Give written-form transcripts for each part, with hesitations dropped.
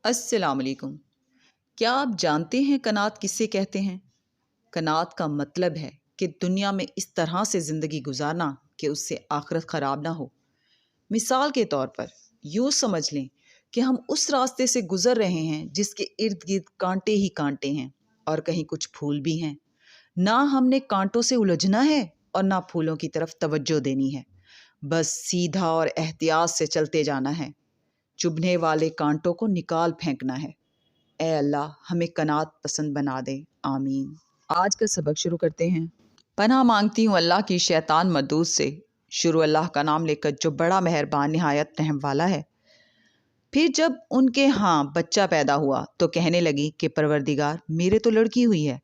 السلام علیکم۔ کیا آپ جانتے ہیں کنات کسے کہتے ہیں؟ کنات کا مطلب ہے کہ دنیا میں اس طرح سے زندگی گزارنا کہ اس سے آخرت خراب نہ ہو۔ مثال کے طور پر یوں سمجھ لیں کہ ہم اس راستے سے گزر رہے ہیں جس کے ارد گرد کانٹے ہی کانٹے ہیں اور کہیں کچھ پھول بھی ہیں۔ نہ ہم نے کانٹوں سے الجھنا ہے اور نہ پھولوں کی طرف توجہ دینی ہے، بس سیدھا اور احتیاط سے چلتے جانا ہے۔ چبھنے والے کانٹوں کو نکال پھینکنا ہے۔ اے اللہ ہمیں کنات پسند بنا دے، آمین۔ آج کا سبق شروع کرتے ہیں۔ پناہ مانگتی ہوں اللہ کی شیطان مردود سے۔ شروع اللہ کا نام لے کر جو بڑا مہربان نہایت رحم والا ہے۔ پھر جب ان کے ہاں بچہ پیدا ہوا تو کہنے لگی کہ پروردگار میرے تو لڑکی ہوئی ہے،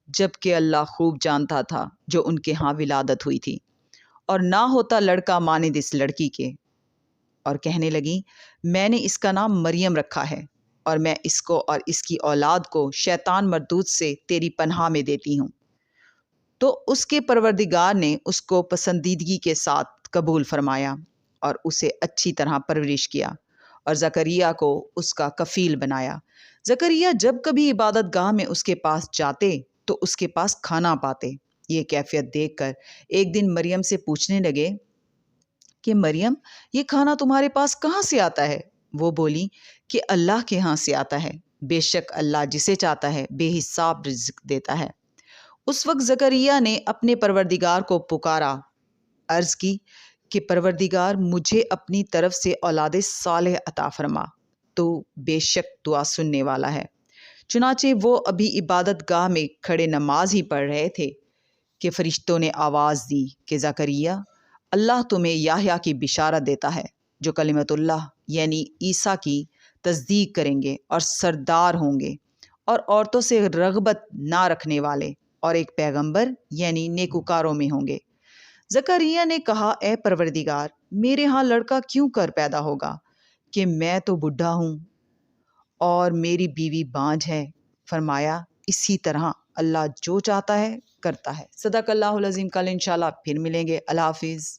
جبکہ اللہ خوب جانتا تھا جو ان کے ہاں ولادت ہوئی تھی، اور نہ ہوتا لڑکا مانند اس لڑکی کے۔ اور کہنے لگی میں نے اس کا نام مریم رکھا ہے، اور میں اس کو اور اس کی اولاد کو شیطان مردود سے تیری پناہ میں دیتی ہوں۔ تو اس کے پروردگار نے اس کو پسندیدگی کے ساتھ قبول فرمایا اور اسے اچھی طرح پرورش کیا اور زکریا کو اس کا کفیل بنایا۔ زکریا جب کبھی عبادت گاہ میں اس کے پاس جاتے تو اس کے پاس کھانا پاتے۔ یہ کیفیت دیکھ کر ایک دن مریم سے پوچھنے لگے کہ مریم یہ کھانا تمہارے پاس کہاں سے آتا ہے؟ وہ بولی کہ اللہ کے ہاں سے آتا ہے، بے شک اللہ جسے چاہتا ہے بے حساب رزق دیتا ہے۔ اس وقت زکریا نے اپنے پروردگار کو پکارا، عرض کی کہ پروردگار مجھے اپنی طرف سے اولاد صالح عطا فرما، تو بے شک دعا سننے والا ہے۔ چنانچہ وہ ابھی عبادت گاہ میں کھڑے نماز ہی پڑھ رہے تھے کہ فرشتوں نے آواز دی کہ زکریا اللہ تمہیں یحییٰ کی بشارت دیتا ہے، جو کلمت اللہ یعنی عیسیٰ کی تصدیق کریں گے اور سردار ہوں گے اور عورتوں سے رغبت نہ رکھنے والے اور ایک پیغمبر یعنی نیکوکاروں میں ہوں گے۔ زکریا نے کہا اے پروردگار میرے ہاں لڑکا کیوں کر پیدا ہوگا کہ میں تو بڈھا ہوں اور میری بیوی بانجھ ہے۔ فرمایا اسی طرح اللہ جو چاہتا ہے کرتا ہے۔ صدق اللہ العظیم۔ کل انشاءاللہ پھر ملیں گے۔ اللہ حافظ۔